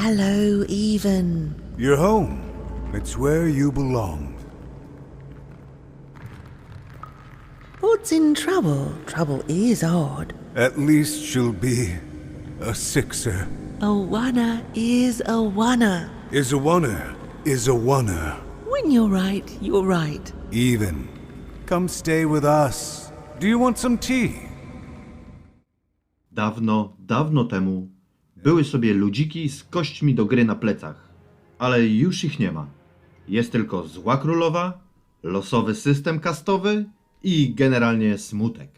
Hello, Even. You're home. It's where you belong. What's in trouble? Trouble is odd. At least she'll be a sixer. A wanna is a wanna. Is a oner. Is a oner. When you're right, you're right. Even. Come stay with us. Do you want some tea? Dawno, dawno temu były sobie ludziki z kośćmi do gry na plecach, ale już ich nie ma. Jest tylko zła królowa, losowy system kastowy i generalnie smutek.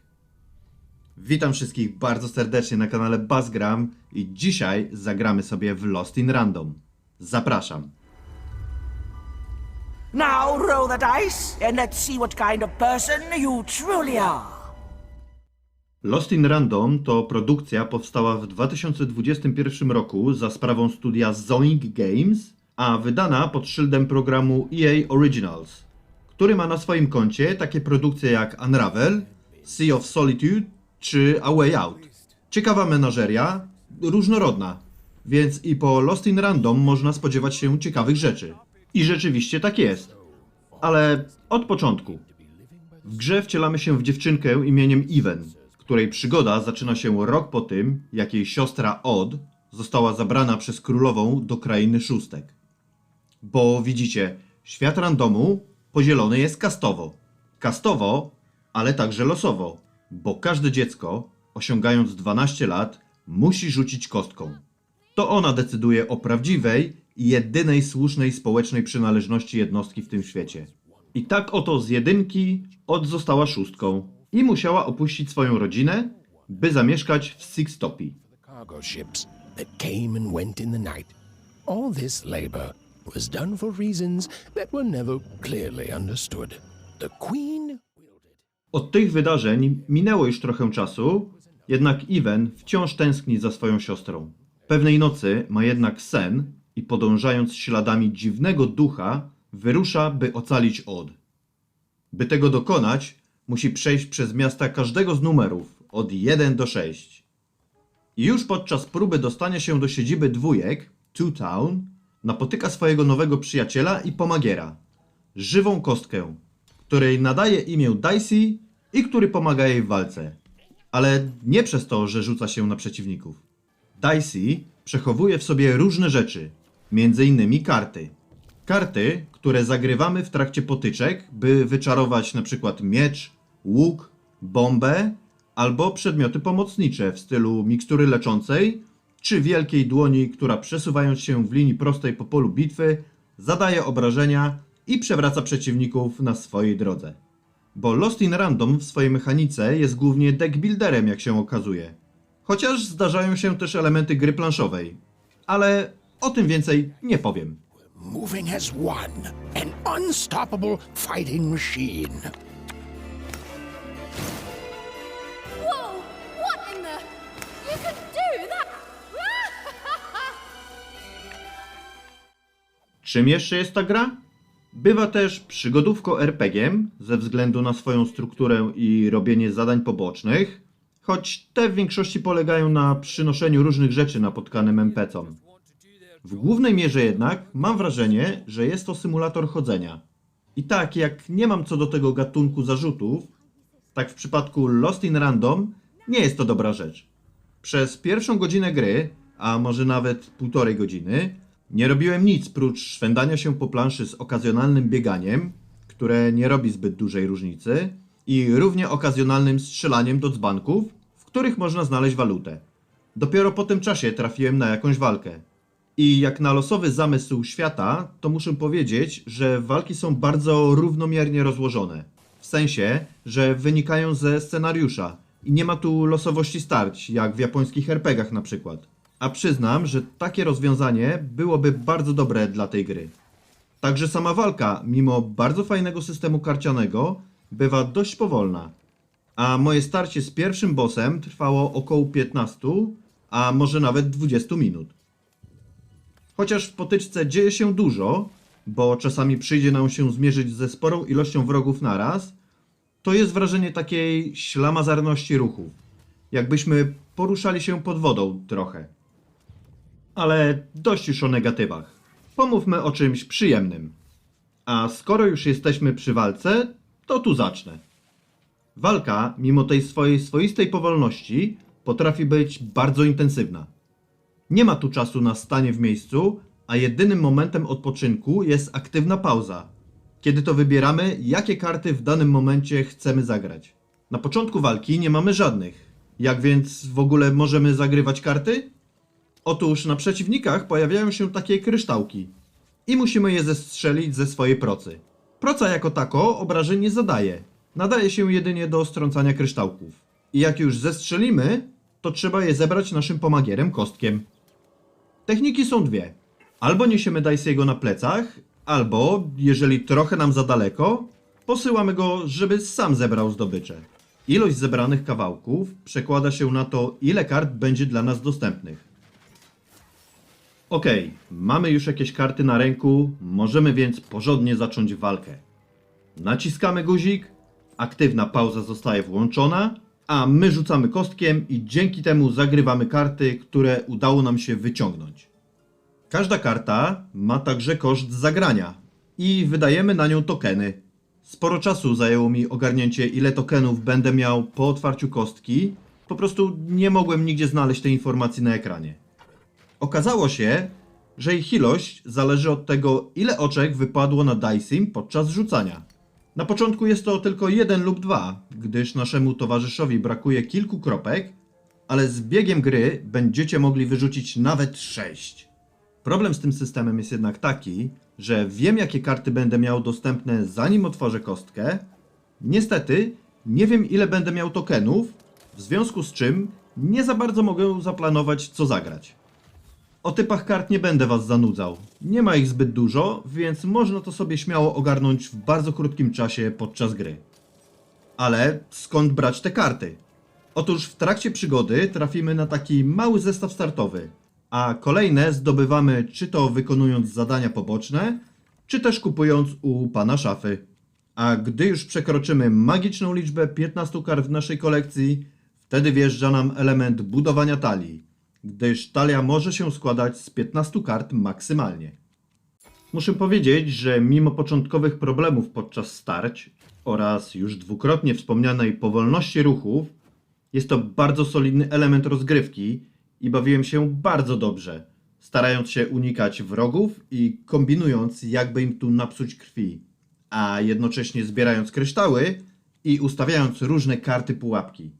Witam wszystkich bardzo serdecznie na kanale Buzzgram i dzisiaj zagramy sobie w Lost in Random. Zapraszam. Now roll the dice and let's see what kind of person you truly are. Lost in Random to produkcja powstała w 2021 roku za sprawą studia Zoink Games, a wydana pod szyldem programu EA Originals, który ma na swoim koncie takie produkcje jak Unravel, Sea of Solitude czy A Way Out. Ciekawa menażeria, różnorodna, więc i po Lost in Random można spodziewać się ciekawych rzeczy. I rzeczywiście tak jest. Ale od początku. W grze wcielamy się w dziewczynkę imieniem Even, której przygoda zaczyna się rok po tym, jak jej siostra Odd została zabrana przez królową do krainy szóstek. Bo widzicie, świat randomu podzielony jest kastowo. Kastowo, ale także losowo, bo każde dziecko, osiągając 12 lat, musi rzucić kostką. To ona decyduje o prawdziwej i jedynej słusznej społecznej przynależności jednostki w tym świecie. I tak oto z jedynki Odd została szóstką i musiała opuścić swoją rodzinę, by zamieszkać w Sixtopii. Cargo ships that came and went in the night. All this labor was done for reasons that were never clearly understood. The Queen Od tych wydarzeń minęło już trochę czasu, jednak Even wciąż tęskni za swoją siostrą. Pewnej nocy ma jednak sen i podążając śladami dziwnego ducha, wyrusza, by ocalić Odd. By tego dokonać, musi przejść przez miasta każdego z numerów od 1 do 6. I już podczas próby dostania się do siedziby dwójek, Two Town, napotyka swojego nowego przyjaciela i pomagiera, żywą kostkę, której nadaje imię Dicey i który pomaga jej w walce. Ale nie przez to, że rzuca się na przeciwników. Dicey przechowuje w sobie różne rzeczy, m.in. karty. Karty, które zagrywamy w trakcie potyczek, by wyczarować np. miecz, łuk, bombę albo przedmioty pomocnicze w stylu mikstury leczącej czy wielkiej dłoni, która przesuwając się w linii prostej po polu bitwy zadaje obrażenia i przewraca przeciwników na swojej drodze. Bo Lost in Random w swojej mechanice jest głównie deckbuilderem, jak się okazuje. Chociaż zdarzają się też elementy gry planszowej. Ale o tym więcej nie powiem. moving as one, an unstoppable fighting machine. Whoa! What in the... You could do that! Czym jeszcze jest ta gra? Bywa też przygodówką RPG-iem ze względu na swoją strukturę i robienie zadań pobocznych, choć te w większości polegają na przynoszeniu różnych rzeczy napotkanym NPC-om. W głównej mierze jednak mam wrażenie, że jest to symulator chodzenia. I tak jak nie mam co do tego gatunku zarzutów, tak w przypadku Lost in Random nie jest to dobra rzecz. Przez pierwszą godzinę gry, a może nawet półtorej godziny, nie robiłem nic prócz szwendania się po planszy z okazjonalnym bieganiem, które nie robi zbyt dużej różnicy, i równie okazjonalnym strzelaniem do dzbanków, w których można znaleźć walutę. Dopiero po tym czasie trafiłem na jakąś walkę. I jak na losowy zamysł świata, to muszę powiedzieć, że walki są bardzo równomiernie rozłożone. W sensie, że wynikają ze scenariusza i nie ma tu losowości starć, jak w japońskich RPGach na przykład. A przyznam, że takie rozwiązanie byłoby bardzo dobre dla tej gry. Także sama walka, mimo bardzo fajnego systemu karcianego, bywa dość powolna. A moje starcie z pierwszym bossem trwało około 15, a może nawet 20 minut. Chociaż w potyczce dzieje się dużo, bo czasami przyjdzie nam się zmierzyć ze sporą ilością wrogów naraz, to jest wrażenie takiej ślamazarności ruchów. Jakbyśmy poruszali się pod wodą trochę. Ale dość już o negatywach. Pomówmy o czymś przyjemnym. A skoro już jesteśmy przy walce, to tu zacznę. Walka, mimo tej swojej swoistej powolności, potrafi być bardzo intensywna. Nie ma tu czasu na stanie w miejscu, a jedynym momentem odpoczynku jest aktywna pauza, kiedy to wybieramy, jakie karty w danym momencie chcemy zagrać. Na początku walki nie mamy żadnych. Jak więc w ogóle możemy zagrywać karty? Otóż na przeciwnikach pojawiają się takie kryształki i musimy je zestrzelić ze swojej procy. Proca jako tako obrażeń nie zadaje. Nadaje się jedynie do strącania kryształków. I jak już zestrzelimy, to trzeba je zebrać naszym pomagierem kostkiem. Techniki są dwie. Albo niesiemy Dicey'ego na plecach, albo, jeżeli trochę nam za daleko, posyłamy go, żeby sam zebrał zdobycze. Ilość zebranych kawałków przekłada się na to, ile kart będzie dla nas dostępnych. Okej, mamy już jakieś karty na ręku, możemy więc porządnie zacząć walkę. Naciskamy guzik, aktywna pauza zostaje włączona, a my rzucamy kostkiem i dzięki temu zagrywamy karty, które udało nam się wyciągnąć. Każda karta ma także koszt zagrania i wydajemy na nią tokeny. Sporo czasu zajęło mi ogarnięcie, ile tokenów będę miał po otwarciu kostki, po prostu nie mogłem nigdzie znaleźć tej informacji na ekranie. Okazało się, że ich ilość zależy od tego, ile oczek wypadło na Dicey podczas rzucania. Na początku jest to tylko 1 lub 2, gdyż naszemu towarzyszowi brakuje kilku kropek, ale z biegiem gry będziecie mogli wyrzucić nawet 6. Problem z tym systemem jest jednak taki, że wiem, jakie karty będę miał dostępne, zanim otworzę kostkę. Niestety nie wiem, ile będę miał tokenów, w związku z czym nie za bardzo mogę zaplanować, co zagrać. O typach kart nie będę was zanudzał. Nie ma ich zbyt dużo, więc można to sobie śmiało ogarnąć w bardzo krótkim czasie podczas gry. Ale skąd brać te karty? Otóż w trakcie przygody trafimy na taki mały zestaw startowy, a kolejne zdobywamy czy to wykonując zadania poboczne, czy też kupując u pana szafy. A gdy już przekroczymy magiczną liczbę 15 kart w naszej kolekcji, wtedy wjeżdża nam element budowania talii, gdyż talia może się składać z 15 kart maksymalnie. Muszę powiedzieć, że mimo początkowych problemów podczas starć oraz już dwukrotnie wspomnianej powolności ruchów, jest to bardzo solidny element rozgrywki i bawiłem się bardzo dobrze, starając się unikać wrogów i kombinując, jakby im tu napsuć krwi, a jednocześnie zbierając kryształy i ustawiając różne karty pułapki.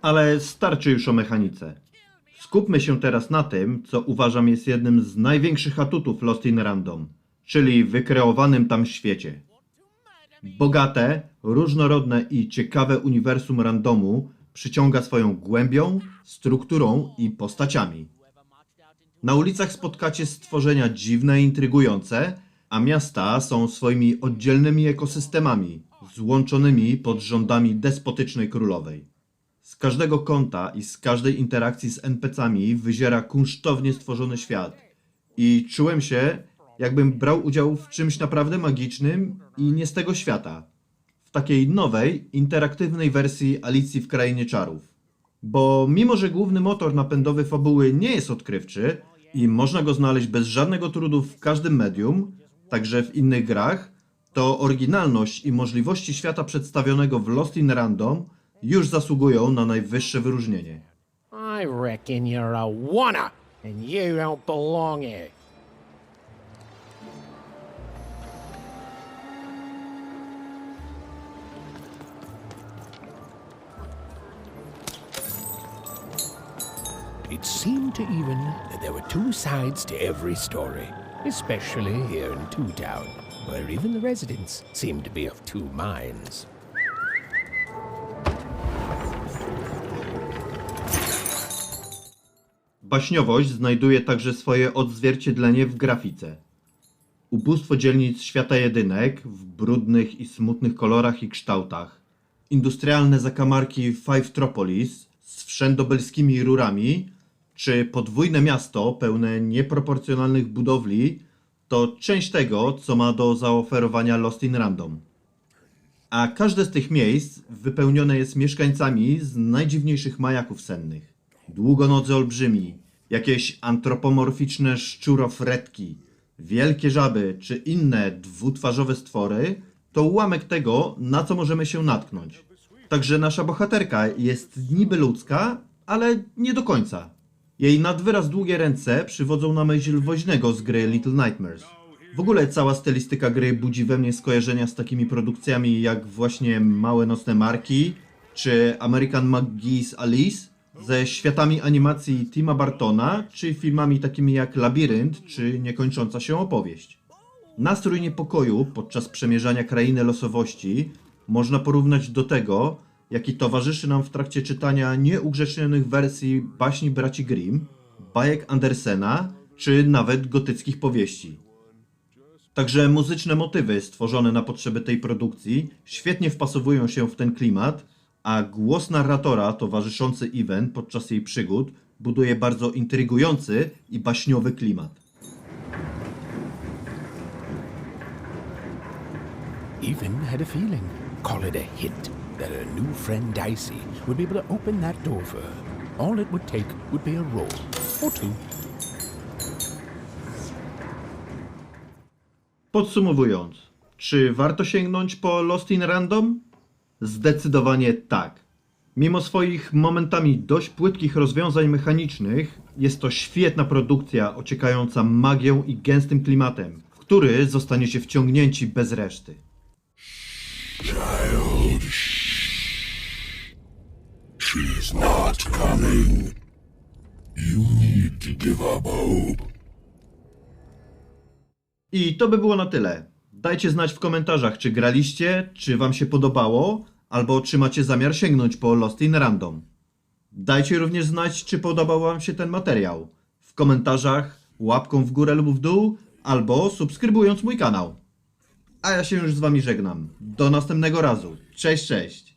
Ale starczy już o mechanice. Skupmy się teraz na tym, co uważam jest jednym z największych atutów Lost in Random, czyli wykreowanym tam świecie. Bogate, różnorodne i ciekawe uniwersum randomu przyciąga swoją głębią, strukturą i postaciami. Na ulicach spotkacie stworzenia dziwne i intrygujące, a miasta są swoimi oddzielnymi ekosystemami, złączonymi pod rządami despotycznej królowej. Z każdego kąta i z każdej interakcji z NPC-ami wyziera kunsztownie stworzony świat. I czułem się, jakbym brał udział w czymś naprawdę magicznym i nie z tego świata. W takiej nowej, interaktywnej wersji Alicji w Krainie Czarów. Bo mimo, że główny motor napędowy fabuły nie jest odkrywczy i można go znaleźć bez żadnego trudu w każdym medium, także w innych grach, to oryginalność i możliwości świata przedstawionego w Lost in Random już zasługują na najwyższe wyróżnienie. I reckon you're a wanna, and you don't belong here. It seemed to even that there were two sides to every story. especially here in Two Town, where even the residents seem to be of two minds. Baśniowość znajduje także swoje odzwierciedlenie w grafice. Ubóstwo dzielnic świata jedynek w brudnych i smutnych kolorach i kształtach. Industrialne zakamarki Five Tropolis z wszędobelskimi rurami, czy podwójne miasto pełne nieproporcjonalnych budowli to część tego, co ma do zaoferowania Lost in Random. A każde z tych miejsc wypełnione jest mieszkańcami z najdziwniejszych majaków sennych. Długonodzy olbrzymi, jakieś antropomorficzne szczurofretki, wielkie żaby czy inne dwutwarzowe stwory to ułamek tego, na co możemy się natknąć. Także nasza bohaterka jest niby ludzka, ale nie do końca. Jej nadwyraz długie ręce przywodzą na myśl woźnego z gry Little Nightmares. W ogóle cała stylistyka gry budzi we mnie skojarzenia z takimi produkcjami jak właśnie Małe Nocne Marki czy American McGee's Alice, ze światami animacji Tima Bartona, czy filmami takimi jak Labirynt, czy Niekończąca się opowieść. Nastrój niepokoju podczas przemierzania krainy losowości można porównać do tego, jaki towarzyszy nam w trakcie czytania nieugrzecznionych wersji baśni braci Grimm, bajek Andersena, czy nawet gotyckich powieści. Także muzyczne motywy stworzone na potrzeby tej produkcji świetnie wpasowują się w ten klimat, a głos narratora towarzyszący Even podczas jej przygód buduje bardzo intrygujący i baśniowy klimat. Even had a feeling, call it a hint, that her new friend Dicey would be able to open that door for her. All it would take would be a roll, or two. Podsumowując, czy warto sięgnąć po Lost in Random? Zdecydowanie tak. Mimo swoich momentami dość płytkich rozwiązań mechanicznych, jest to świetna produkcja ociekająca magią i gęstym klimatem, w który zostaniecie wciągnięci bez reszty. She's not coming. You need to give up hope. I to by było na tyle. Dajcie znać w komentarzach, czy graliście, czy wam się podobało, albo czy macie zamiar sięgnąć po Lost in Random. Dajcie również znać, czy podobał wam się ten materiał. W komentarzach, łapką w górę lub w dół, albo subskrybując mój kanał. A ja się już z wami żegnam. Do następnego razu. Cześć, cześć!